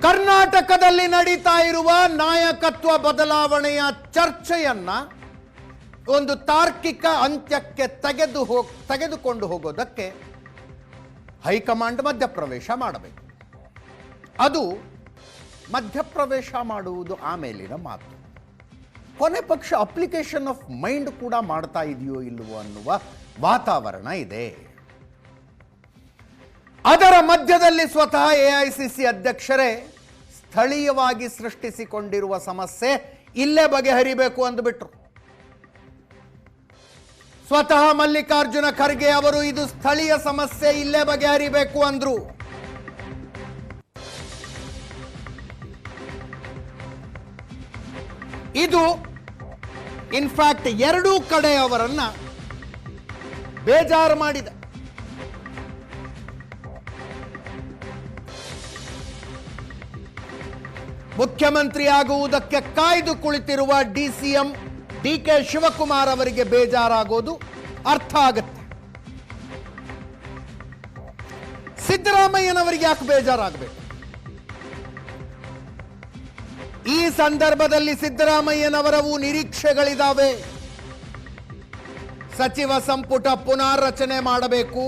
ಕರ್ನಾಟಕದಲ್ಲಿ ನಡೀತಾ ಇರುವ ನಾಯಕತ್ವ ಬದಲಾವಣೆಯ ಚರ್ಚೆಯನ್ನ ಒಂದು ತಾರ್ಕಿಕ ಅಂತ್ಯಕ್ಕೆ ತೆಗೆದುಕೊಂಡು ಹೋಗೋದಕ್ಕೆ ಹೈಕಮಾಂಡ್ ಮಧ್ಯಪ್ರವೇಶ ಮಾಡಬೇಕು. ಅದು ಮಧ್ಯಪ್ರವೇಶ ಮಾಡುವುದು ಆಮೇಲಿನ ಮಾತು. ಕೊನೆ ಪಕ್ಷ ಅಪ್ಲಿಕೇಶನ್ ಆಫ್ ಮೈಂಡ್ ಕೂಡ ಮಾಡ್ತಾ ಇದೆಯೋ ಇಲ್ಲವೋ ಅನ್ನುವ ವಾತಾವರಣ ಇದೆ. ಅದರ ಮಧ್ಯದಲ್ಲಿ ಸ್ವತಃ ಎಐಸಿಸಿ ಅಧ್ಯಕ್ಷರೇ ಸ್ಥಳೀಯವಾಗಿ ಸೃಷ್ಟಿಸಿಕೊಂಡಿರುವ ಸಮಸ್ಯೆ ಇಲ್ಲೇ ಬಗೆಹರಿಬೇಕು ಅಂದುಬಿಟ್ರು. ಸ್ವತಃ ಮಲ್ಲಿಕಾರ್ಜುನ ಖರ್ಗೆ ಅವರು ಇದು ಸ್ಥಳೀಯ ಸಮಸ್ಯೆ ಇಲ್ಲೇ ಬಗೆಹರಿಬೇಕು ಅಂದ್ರು. ಇದು ಇನ್ಫ್ಯಾಕ್ಟ್ ಎರಡೂ ಕಡೆಯವರನ್ನ ಬೇಜಾರು ಮಾಡಿದೆ. ಮುಖ್ಯಮಂತ್ರಿ ಆಗುವುದಕ್ಕೆ ಕಾಯ್ದು ಕುಳಿತಿರುವ ಡಿಸಿಎಂ ಡಿಕೆ ಶಿವಕುಮಾರ್ ಅವರಿಗೆ ಬೇಜಾರಾಗೋದು ಅರ್ಥ ಆಗುತ್ತೆ. ಸಿದ್ದರಾಮಯ್ಯನವರಿಗೆ ಯಾಕೆ ಬೇಜಾರಾಗಬೇಕು? ಈ ಸಂದರ್ಭದಲ್ಲಿ ಸಿದ್ದರಾಮಯ್ಯನವರವು ನಿರೀಕ್ಷೆಗಳಿದ್ದಾವೆ. ಸಚಿವ ಸಂಪುಟ ಪುನಾರಚನೆ ಮಾಡಬೇಕು,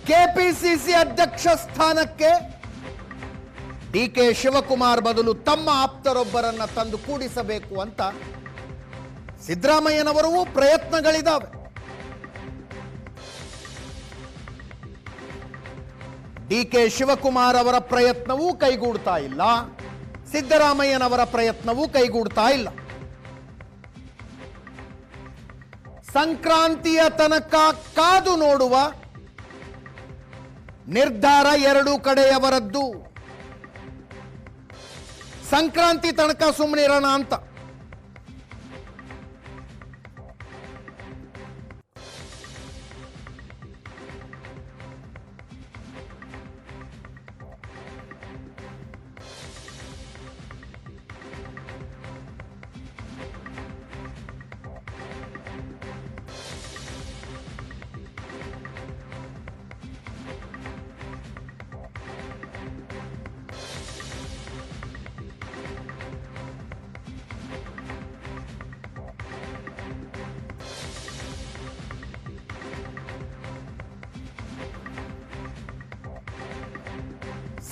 ಕೆಪಿಸಿಸಿ ಅಧ್ಯಕ್ಷ ಸ್ಥಾನಕ್ಕೆ ಡಿಕೆ ಶಿವಕುಮಾರ್ ಬದಲು ತಮ್ಮ ಆಪ್ತರೊಬ್ಬರನ್ನ ತಂದು ಕೂಡಿಸಬೇಕು ಅಂತ ಸಿದ್ದರಾಮಯ್ಯನವರೂ ಪ್ರಯತ್ನಗಳಿದ್ದಾವೆ. ಡಿಕೆ ಶಿವಕುಮಾರ್ ಅವರ ಪ್ರಯತ್ನವೂ ಕೈಗೂಡ್ತಾ ಇಲ್ಲ, ಸಿದ್ದರಾಮಯ್ಯನವರ ಪ್ರಯತ್ನವೂ ಕೈಗೂಡ್ತಾ ಇಲ್ಲ. ಸಂಕ್ರಾಂತಿಯ ತನಕ ಕಾದು ನೋಡುವ ನಿರ್ಧಾರ ಎರಡೂ ಕಡೆಯವರದ್ದು. ಸಂಕ್ರಾಂತಿ ತನಕ ಸುಮ್ಮನಿರೋಣ ಅಂತ.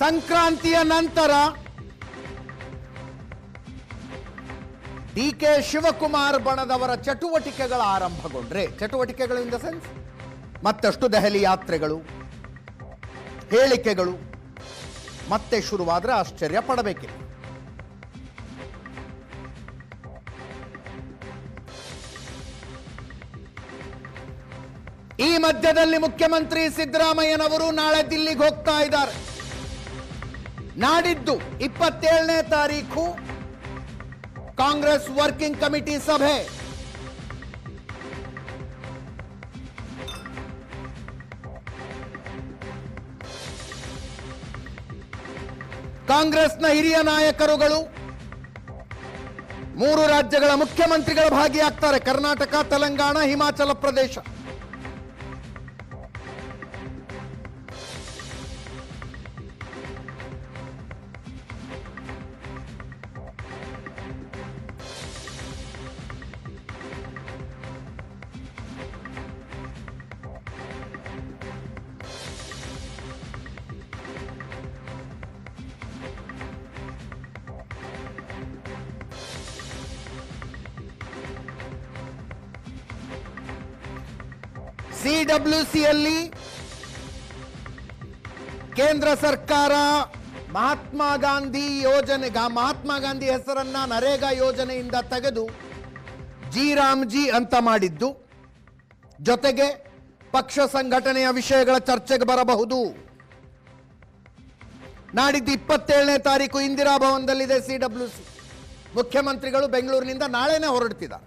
ಸಂಕ್ರಾಂತಿಯ ನಂತರ ಡಿಕೆ ಶಿವಕುಮಾರ್ ಬಣದವರ ಚಟುವಟಿಕೆಗಳ ಆರಂಭಗೊಂಡ್ರೆ, ಚಟುವಟಿಕೆಗಳು ಇನ್ ದ ಸೆನ್ಸ್ ಮತ್ತಷ್ಟು ದೆಹಲಿ ಯಾತ್ರೆಗಳು, ಹೇಳಿಕೆಗಳು ಮತ್ತೆ ಶುರುವಾದ್ರೆ ಆಶ್ಚರ್ಯ ಪಡಬೇಕಿಲ್ಲ. ಈ ಮಧ್ಯದಲ್ಲಿ ಮುಖ್ಯಮಂತ್ರಿ ಸಿದ್ದರಾಮಯ್ಯನವರು ನಾಳೆ ದಿಲ್ಲಿಗೆ ಹೋಗ್ತಾ ಇದ್ದಾರೆ. ನಾಡಿದ್ದು 27ನೇ ತಾರೀಖು ಕಾಂಗ್ರೆಸ್ ವರ್ಕಿಂಗ್ ಕಮಿಟಿ ಸಭೆ. ಕಾಂಗ್ರೆಸ್ನ ಹಿರಿಯ ನಾಯಕರುಗಳು, 3 ರಾಜ್ಯಗಳ ಮುಖ್ಯಮಂತ್ರಿಗಳು ಭಾಗಿಯಾಗ್ತಾರೆ: ಕರ್ನಾಟಕ, ತೆಲಂಗಾಣ, ಹಿಮಾಚಲ ಪ್ರದೇಶ. ಸಿಡಬ್ಲ್ಯೂಸಿಯಲ್ಲಿ ಕೇಂದ್ರ ಸರ್ಕಾರ ಮಹಾತ್ಮ ಗಾಂಧಿ ಹೆಸರನ್ನ ನರೇಗಾ ಯೋಜನೆಯಿಂದ ತೆಗೆದು ಜಿ ಅಂತ ಮಾಡಿದ್ದು, ಜೊತೆಗೆ ಪಕ್ಷ ಸಂಘಟನೆಯ ವಿಷಯಗಳ ಚರ್ಚೆಗೆ ಬರಬಹುದು. ನಾಡಿದ್ದು 27ನೇ ತಾರೀಕು ಇಂದಿರಾ ಭವನದಲ್ಲಿದೆ ಸಿಡಬ್ಲ್ಯೂಸಿ. ಮುಖ್ಯಮಂತ್ರಿಗಳು ಬೆಂಗಳೂರಿನಿಂದ ನಾಳೆನೇ ಹೊರಡ್ತಿದ್ದಾರೆ.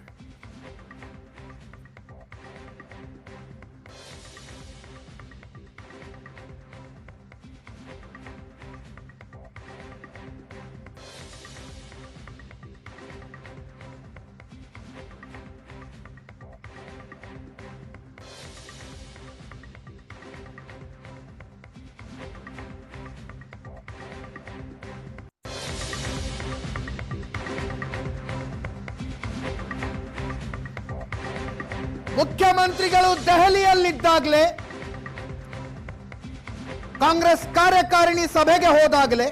ಮುಖ್ಯಮಂತ್ರಿಗಳು ದೆಹಲಿಯಲ್ಲಿದ್ದಾಗಲೇ, ಕಾಂಗ್ರೆಸ್ ಕಾರ್ಯಕಾರಿಣಿ ಸಭೆಗೆ ಹೋದಾಗಲೇ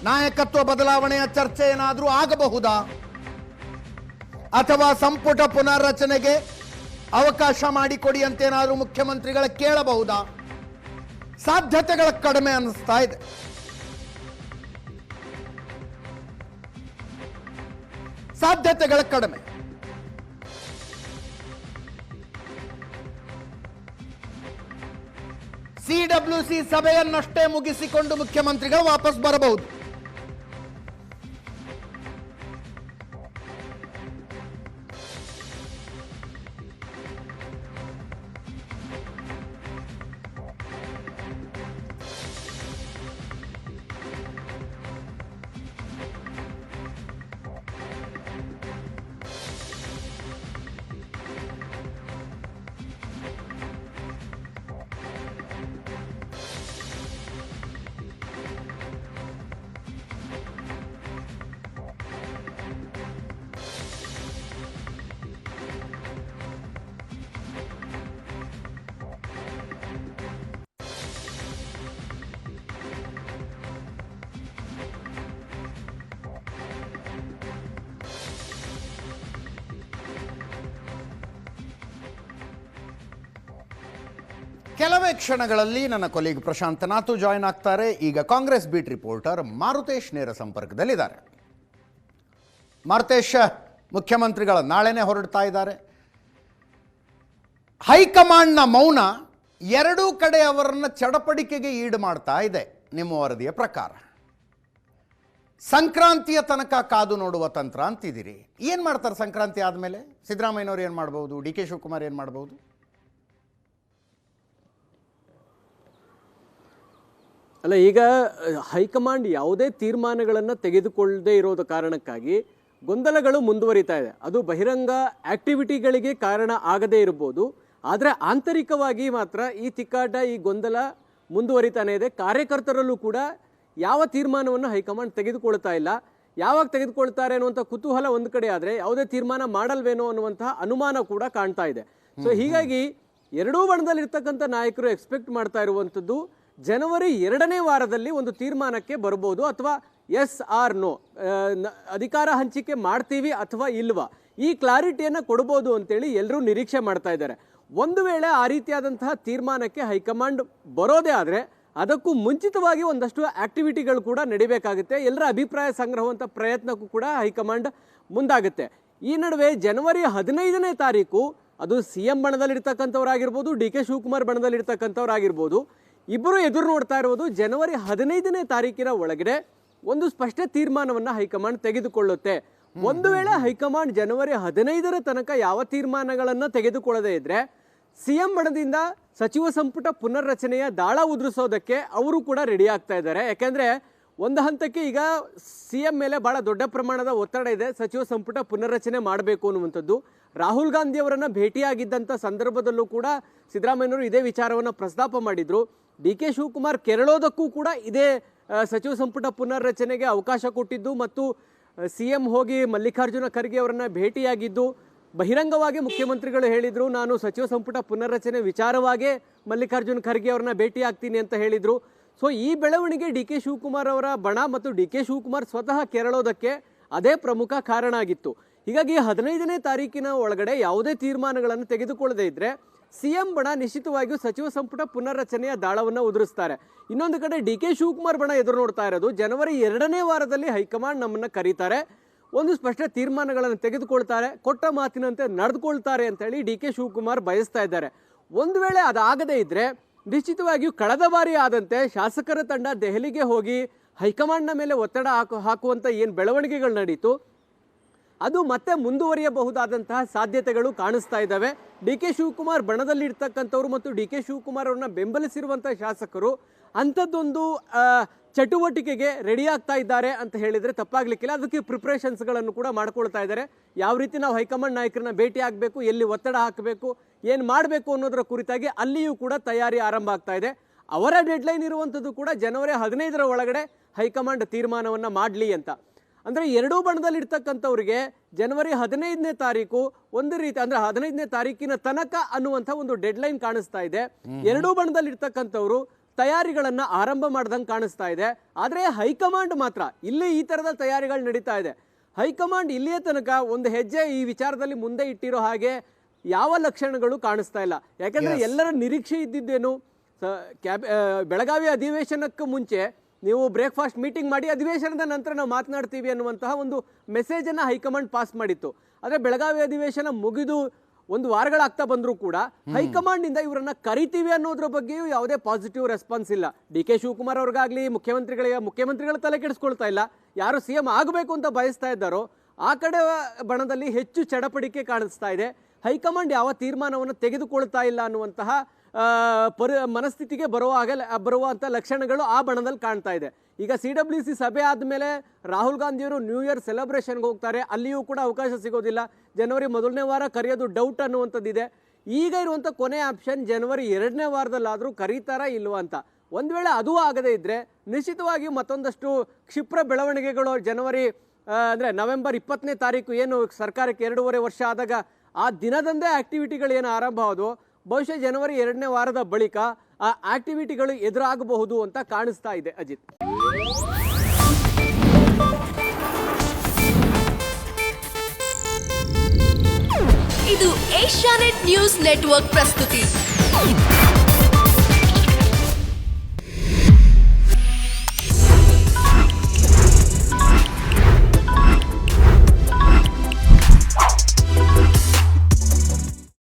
ನಾಯಕತ್ವ ಬದಲಾವಣೆಯ ಚರ್ಚೆ ಏನಾದರೂ ಆಗಬಹುದಾ? ಅಥವಾ ಸಂಪುಟ ಪುನರ್ರಚನೆಗೆ ಅವಕಾಶ ಮಾಡಿಕೊಡಿ ಅಂತೇನಾದರೂ ಮುಖ್ಯಮಂತ್ರಿಗಳ ಕೇಳಬಹುದಾ? ಸಾಧ್ಯತೆಗಳ ಕಡಿಮೆ ಅನ್ನಿಸ್ತಾ ಇದೆ. ಸಾಧ್ಯತೆಗಳ ಕಡಿಮೆ. CWC ಸಭೆಯನ್ನಷ್ಟೇ ಮುಗಿಸಿಕೊಂಡು ಮುಖ್ಯಮಂತ್ರಿಗಳು ವಾಪಸ್ ಬರಬಹುದು. ಕೆಲವೇ ಕ್ಷಣಗಳಲ್ಲಿ ನನ್ನ ಕೊಲೀಗ್ ಪ್ರಶಾಂತ್ ನಾಥು ಜಾಯಿನ್ ಆಗ್ತಾರೆ. ಈಗ ಕಾಂಗ್ರೆಸ್ ಬೀಟ್ ರಿಪೋರ್ಟರ್ ಮಾರುತೇಶ್ ನೇರ ಸಂಪರ್ಕದಲ್ಲಿದ್ದಾರೆ. ಮಾರುತೇಶ್, ಮುಖ್ಯಮಂತ್ರಿಗಳ ನಾಳೆನೇ ಹೊರಡ್ತಾ ಇದ್ದಾರೆ. ಹೈಕಮಾಂಡ್ನ ಮೌನ ಎರಡೂ ಕಡೆ ಅವರನ್ನು ಚಡಪಡಿಕೆಗೆ ಈಡು ಮಾಡ್ತಾ ಇದೆ. ನಿಮ್ಮ ವರದಿಯ ಪ್ರಕಾರ ಸಂಕ್ರಾಂತಿಯ ತನಕ ಕಾದು ನೋಡುವ ತಂತ್ರ ಅಂತಿದ್ದೀರಿ. ಏನು ಮಾಡ್ತಾರೆ ಸಂಕ್ರಾಂತಿ ಆದಮೇಲೆ? ಸಿದ್ದರಾಮಯ್ಯನವರು ಏನು ಮಾಡ್ಬೋದು? DK ಶಿವಕುಮಾರ್ ಏನು ಮಾಡ್ಬೋದು? ಅಲ್ಲ, ಈಗ ಹೈಕಮಾಂಡ್ ಯಾವುದೇ ತೀರ್ಮಾನಗಳನ್ನು ತೆಗೆದುಕೊಳ್ಳದೇ ಇರೋದ ಕಾರಣಕ್ಕಾಗಿ ಗೊಂದಲಗಳು ಮುಂದುವರಿತಾ ಇದೆ. ಅದು ಬಹಿರಂಗ ಆಕ್ಟಿವಿಟಿಗಳಿಗೆ ಕಾರಣ ಆಗದೇ ಇರಬಹುದು, ಆದರೆ ಆಂತರಿಕವಾಗಿ ಮಾತ್ರ ಈ ತಿಕ್ಕಾಟ, ಈ ಗೊಂದಲ ಮುಂದುವರಿತಾನೆ ಇದೆ. ಕಾರ್ಯಕರ್ತರಲ್ಲೂ ಕೂಡ ಯಾವ ತೀರ್ಮಾನವನ್ನು ಹೈಕಮಾಂಡ್ ತೆಗೆದುಕೊಳ್ತಾ ಇಲ್ಲ. ಯಾವಾಗ ತೆಗೆದುಕೊಳ್ತಾರೆ ಅನ್ನುವಂಥ ಕುತೂಹಲ ಒಂದು ಕಡೆ ಆದರೆ, ಯಾವುದೇ ತೀರ್ಮಾನ ಮಾಡಲ್ವೇನೋ ಅನ್ನುವಂತಹ ಅನುಮಾನ ಕೂಡ ಕಾಣ್ತಾ ಇದೆ. ಸೊ ಹೀಗಾಗಿ ಎರಡೂ ಬಣದಲ್ಲಿರ್ತಕ್ಕಂಥ ನಾಯಕರು ಎಕ್ಸ್ಪೆಕ್ಟ್ ಮಾಡ್ತಾ ಇರುವಂಥದ್ದು ಜನವರಿ 2ನೇ ವಾರದಲ್ಲಿ ಒಂದು ತೀರ್ಮಾನಕ್ಕೆ ಬರ್ಬೋದು, ಅಥವಾ ಎಸ್ ಆರ್ ನೋ, ಅಧಿಕಾರ ಹಂಚಿಕೆ ಮಾಡ್ತೀವಿ ಅಥವಾ ಇಲ್ವಾ, ಈ ಕ್ಲಾರಿಟಿಯನ್ನು ಕೊಡ್ಬೋದು ಅಂತೇಳಿ ಎಲ್ಲರೂ ನಿರೀಕ್ಷೆ ಮಾಡ್ತಾ ಇದ್ದಾರೆ. ಒಂದು ವೇಳೆ ಆ ರೀತಿಯಾದಂತಹ ತೀರ್ಮಾನಕ್ಕೆ ಹೈಕಮಾಂಡ್ ಬರೋದೇ ಆದರೆ ಅದಕ್ಕೂ ಮುಂಚಿತವಾಗಿ ಒಂದಷ್ಟು ಆಕ್ಟಿವಿಟಿಗಳು ಕೂಡ ನಡಿಬೇಕಾಗುತ್ತೆ. ಎಲ್ಲರ ಅಭಿಪ್ರಾಯ ಸಂಗ್ರಹವಂಥ ಪ್ರಯತ್ನಕ್ಕೂ ಕೂಡ ಹೈಕಮಾಂಡ್ ಮುಂದಾಗುತ್ತೆ. ಈ ನಡುವೆ ಜನವರಿ 15ನೇ ತಾರೀಕು ಅದು CM ಬಣದಲ್ಲಿರ್ತಕ್ಕಂಥವ್ರಾಗಿರ್ಬೋದು, DK ಶಿವಕುಮಾರ್ ಬಣದಲ್ಲಿರ್ತಕ್ಕಂಥವ್ರಾಗಿರ್ಬೋದು, ಇಬ್ಬರು ಎದುರು ನೋಡ್ತಾ ಇರುವುದು ಜನವರಿ 15ನೇ ತಾರೀಕಿನ ಒಳಗಡೆ ಒಂದು ಸ್ಪಷ್ಟ ತೀರ್ಮಾನವನ್ನು ಹೈಕಮಾಂಡ್ ತೆಗೆದುಕೊಳ್ಳುತ್ತೆ. ಒಂದು ವೇಳೆ ಹೈಕಮಾಂಡ್ ಜನವರಿ 15ರ ತನಕ ಯಾವ ತೀರ್ಮಾನಗಳನ್ನು ತೆಗೆದುಕೊಳ್ಳದೇ ಇದ್ರೆ CM ಬಣದಿಂದ ಸಚಿವ ಸಂಪುಟ ಪುನರ್ರಚನೆಯ ದಾಳ ಉದುರಿಸೋದಕ್ಕೆ ಅವರು ಕೂಡ ರೆಡಿ ಆಗ್ತಾ ಇದ್ದಾರೆ. ಯಾಕೆಂದ್ರೆ ಒಂದು ಹಂತಕ್ಕೆ ಈಗ CM ಮೇಲೆ ಬಹಳ ದೊಡ್ಡ ಪ್ರಮಾಣದ ಒತ್ತಡ ಇದೆ, ಸಚಿವ ಸಂಪುಟ ಪುನರ್ರಚನೆ ಮಾಡಬೇಕು ಅನ್ನುವಂಥದ್ದು. ರಾಹುಲ್ ಗಾಂಧಿ ಅವರನ್ನ ಭೇಟಿಯಾಗಿದ್ದಂಥ ಸಂದರ್ಭದಲ್ಲೂ ಕೂಡ ಸಿದ್ದರಾಮಯ್ಯನವರು ಇದೇ ವಿಚಾರವನ್ನು ಪ್ರಸ್ತಾಪ ಮಾಡಿದ್ರು. DK ಶಿವಕುಮಾರ್ ಕೆರಳೋದಕ್ಕೂ ಕೂಡ ಇದೇ ಸಚಿವ ಸಂಪುಟ ಪುನರ್ರಚನೆಗೆ ಅವಕಾಶ ಕೊಟ್ಟಿದ್ದು ಮತ್ತು CM ಹೋಗಿ ಮಲ್ಲಿಕಾರ್ಜುನ ಖರ್ಗೆ ಅವರನ್ನ ಭೇಟಿಯಾಗಿದ್ದು ಬಹಿರಂಗವಾಗಿ ಮುಖ್ಯಮಂತ್ರಿಗಳು ಹೇಳಿದ್ರು, ನಾನು ಸಚಿವ ಸಂಪುಟ ಪುನರ್ರಚನೆ ವಿಚಾರವಾಗೇ ಮಲ್ಲಿಕಾರ್ಜುನ ಖರ್ಗೆ ಅವರನ್ನ ಭೇಟಿ ಆಗ್ತೀನಿ ಅಂತ ಹೇಳಿದ್ರು. ಸೊ ಈ ಬೆಳವಣಿಗೆ DK ಶಿವಕುಮಾರ್ ಅವರ ಬಣ ಮತ್ತು DK ಶಿವಕುಮಾರ್ ಸ್ವತಃ ಕೆರಳೋದಕ್ಕೆ ಅದೇ ಪ್ರಮುಖ ಕಾರಣ ಆಗಿತ್ತು. ಹೀಗಾಗಿ 15ನೇ ತಾರೀಕಿನ ಒಳಗಡೆ ಯಾವುದೇ ತೀರ್ಮಾನಗಳನ್ನು ತೆಗೆದುಕೊಳ್ಳದೇ ಇದ್ರೆ CM ಬಣ ನಿಶ್ಚಿತವಾಗಿಯೂ ಸಚಿವ ಸಂಪುಟ ಪುನರ್ರಚನೆಯ ದಾಳವನ್ನು ಉದುರಿಸ್ತಾರೆ. ಇನ್ನೊಂದು ಕಡೆ DK ಶಿವಕುಮಾರ್ ಬಣ ಎದುರು ನೋಡ್ತಾ ಇರೋದು ಜನವರಿ 2ನೇ ವಾರದಲ್ಲಿ ಹೈಕಮಾಂಡ್ ನಮ್ಮನ್ನ ಕರೀತಾರೆ, ಒಂದು ಸ್ಪಷ್ಟ ತೀರ್ಮಾನಗಳನ್ನು ತೆಗೆದುಕೊಳ್ತಾರೆ, ಕೊಟ್ಟ ಮಾತಿನಂತೆ ನಡೆದುಕೊಳ್ತಾರೆ ಅಂತ ಹೇಳಿ DK ಶಿವಕುಮಾರ್ ಬಯಸ್ತಾ ಇದ್ದಾರೆ. ಒಂದು ವೇಳೆ ಅದಾಗದೇ ಇದ್ರೆ ನಿಶ್ಚಿತವಾಗಿಯೂ ಕಳೆದ ಬಾರಿ ಆದಂತೆ ಶಾಸಕರ ತಂಡ ದೆಹಲಿಗೆ ಹೋಗಿ ಹೈಕಮಾಂಡ್ನ ಮೇಲೆ ಒತ್ತಡ ಹಾಕುವಂತ ಏನು ಬೆಳವಣಿಗೆಗಳು ನಡೀತು ಅದು ಮತ್ತೆ ಮುಂದುವರಿಯಬಹುದಾದಂತಹ ಸಾಧ್ಯತೆಗಳು ಕಾಣಿಸ್ತಾ ಇದ್ದಾವೆ. DK ಶಿವಕುಮಾರ್ ಬಣದಲ್ಲಿ ಇರ್ತಕ್ಕಂಥವ್ರು ಮತ್ತು DK ಶಿವಕುಮಾರ್ ಅವ್ರನ್ನ ಬೆಂಬಲಿಸಿರುವಂತಹ ಶಾಸಕರು ಅಂಥದ್ದೊಂದು ಚಟುವಟಿಕೆಗೆ ರೆಡಿ ಆಗ್ತಾ ಇದ್ದಾರೆ ಅಂತ ಹೇಳಿದ್ರೆ ತಪ್ಪಾಗ್ಲಿಕ್ಕಿಲ್ಲ. ಅದಕ್ಕೆ ಪ್ರಿಪ್ರೇಷನ್ಸ್ಗಳನ್ನು ಕೂಡ ಮಾಡ್ಕೊಳ್ತಾ ಇದ್ದಾರೆ. ಯಾವ ರೀತಿ ನಾವು ಹೈಕಮಾಂಡ್ ನಾಯಕರನ್ನ ಭೇಟಿ ಆಗಬೇಕು, ಎಲ್ಲಿ ಒತ್ತಡ ಹಾಕಬೇಕು, ಏನು ಮಾಡಬೇಕು ಅನ್ನೋದರ ಕುರಿತಾಗಿ ಅಲ್ಲಿಯೂ ಕೂಡ ತಯಾರಿ ಆರಂಭ ಆಗ್ತಾ ಇದೆ. ಅವರ ಡೆಡ್ಲೈನ್ ಇರುವಂಥದ್ದು ಕೂಡ ಜನವರಿ 15ರ ಒಳಗಡೆ ಹೈಕಮಾಂಡ್ ತೀರ್ಮಾನವನ್ನು ಮಾಡಲಿ ಅಂತ. ಅಂದರೆ ಎರಡೂ ಬಣದಲ್ಲಿರ್ತಕ್ಕಂಥವ್ರಿಗೆ ಜನವರಿ 15ನೇ ತಾರೀಕು ಒಂದು ರೀತಿ ಅಂದ್ರೆ 15ನೇ ತಾರೀಕಿನ ತನಕ ಅನ್ನುವಂಥ ಒಂದು ಡೆಡ್ಲೈನ್ ಕಾಣಿಸ್ತಾ ಇದೆ. ಎರಡೂ ಬಣದಲ್ಲಿ ಇರ್ತಕ್ಕಂಥವ್ರು ತಯಾರಿಗಳನ್ನ ಆರಂಭ ಮಾಡ್ದಂಗೆ ಕಾಣಿಸ್ತಾ ಇದೆ. ಆದರೆ ಹೈಕಮಾಂಡ್ ಮಾತ್ರ ಇಲ್ಲಿ ಈ ತರದ ತಯಾರಿಗಳು ನಡೀತಾ ಇದೆ. ಹೈಕಮಾಂಡ್ ಇಲ್ಲಿಯ ತನಕ ಒಂದು ಹೆಜ್ಜೆ ಈ ವಿಚಾರದಲ್ಲಿ ಮುಂದೆ ಇಟ್ಟಿರೋ ಹಾಗೆ ಯಾವ ಲಕ್ಷಣಗಳು ಕಾಣಿಸ್ತಾ ಇಲ್ಲ. ಯಾಕಂದ್ರೆ ಎಲ್ಲರ ನಿರೀಕ್ಷೆ ಇದ್ದಿದ್ದೇನು, ಬೆಳಗಾವಿ ಅಧಿವೇಶನಕ್ಕೆ ಮುಂಚೆ ನೀವು ಬ್ರೇಕ್ಫಾಸ್ಟ್ ಮೀಟಿಂಗ್ ಮಾಡಿ ಅಧಿವೇಶನದ ನಂತರ ನಾವು ಮಾತನಾಡ್ತೀವಿ ಅನ್ನುವಂತಹ ಒಂದು ಮೆಸೇಜನ್ನು ಹೈಕಮಾಂಡ್ ಪಾಸ್ ಮಾಡಿತ್ತು. ಆದರೆ ಬೆಳಗಾವಿ ಅಧಿವೇಶನ ಮುಗಿದು ಒಂದು ವಾರಗಳಾಗ್ತಾ ಬಂದರೂ ಕೂಡ ಹೈಕಮಾಂಡ್ನಿಂದ ಇವರನ್ನ ಕರಿತೀವಿ ಅನ್ನೋದ್ರ ಬಗ್ಗೆಯೂ ಯಾವುದೇ ಪಾಸಿಟಿವ್ ರೆಸ್ಪಾನ್ಸ್ ಇಲ್ಲ. ಡಿ.ಕೆ. ಶಿವಕುಮಾರ್ ಅವ್ರಿಗಾಗ್ಲಿ ಮುಖ್ಯಮಂತ್ರಿಗಳ ತಲೆ ಕೆಡಿಸ್ಕೊಳ್ತಾ ಇಲ್ಲ. ಯಾರು CM ಆಗಬೇಕು ಅಂತ ಬಯಸ್ತಾ ಇದ್ದಾರೋ ಆ ಕಡೆ ಬಣದಲ್ಲಿ ಹೆಚ್ಚು ಚಡಪಡಿಕೆ ಕಾಣಿಸ್ತಾ ಇದೆ. ಹೈಕಮಾಂಡ್ ಯಾವ ತೀರ್ಮಾನವನ್ನು ತೆಗೆದುಕೊಳ್ತಾ ಇಲ್ಲ ಅನ್ನುವಂತಹ ಮನಸ್ಥಿತಿಗೆ ಬರುವಂಥ ಲಕ್ಷಣಗಳು ಆ ಬಣದಲ್ಲಿ ಕಾಣ್ತಾ ಇದೆ. ಈಗ CWC ಸಭೆ ಆದಮೇಲೆ ರಾಹುಲ್ ಗಾಂಧಿಯವರು ನ್ಯೂ ಇಯರ್ ಸೆಲೆಬ್ರೇಷನ್ಗೆ ಹೋಗ್ತಾರೆ. ಅಲ್ಲಿಯೂ ಕೂಡ ಅವಕಾಶ ಸಿಗೋದಿಲ್ಲ. ಜನವರಿ 1ನೇ ವಾರ ಕರೆಯೋದು ಡೌಟ್ ಅನ್ನುವಂಥದ್ದಿದೆ. ಈಗ ಇರುವಂಥ ಕೊನೆ ಆಪ್ಷನ್ ಜನವರಿ 2ನೇ ವಾರದಲ್ಲಾದರೂ ಕರೀತಾರಾ ಇಲ್ವಾ ಅಂತ. ಒಂದು ವೇಳೆ ಅದೂ ಆಗದೇ ಇದ್ದರೆ ನಿಶ್ಚಿತವಾಗಿ ಮತ್ತೊಂದಷ್ಟು ಕ್ಷಿಪ್ರ ಬೆಳವಣಿಗೆಗಳು ಜನವರಿ ಅಂದರೆ ನವೆಂಬರ್ 20ನೇ ತಾರೀಕು ಏನು ಸರ್ಕಾರಕ್ಕೆ 2.5 ವರ್ಷ ಆದಾಗ ಆ ದಿನದಂದೇ ಆಕ್ಟಿವಿಟಿಗಳು ಏನು ಆರಂಭ ಆದವು, ಬಹುಶಃ ಜನವರಿ 2ನೇ ವಾರದ ಬಳಿಕ ಆ ಆಕ್ಟಿವಿಟಿಗಳು ಎದುರಾಗಬಹುದು ಅಂತ ಕಾಣಿಸ್ತಾ ಇದೆ. ಅಜಿತ್, ಇದು ಏಷ್ಯಾನೆಟ್ ನ್ಯೂಸ್ ನೆಟ್ವರ್ಕ್ ಪ್ರಸ್ತುತಿ.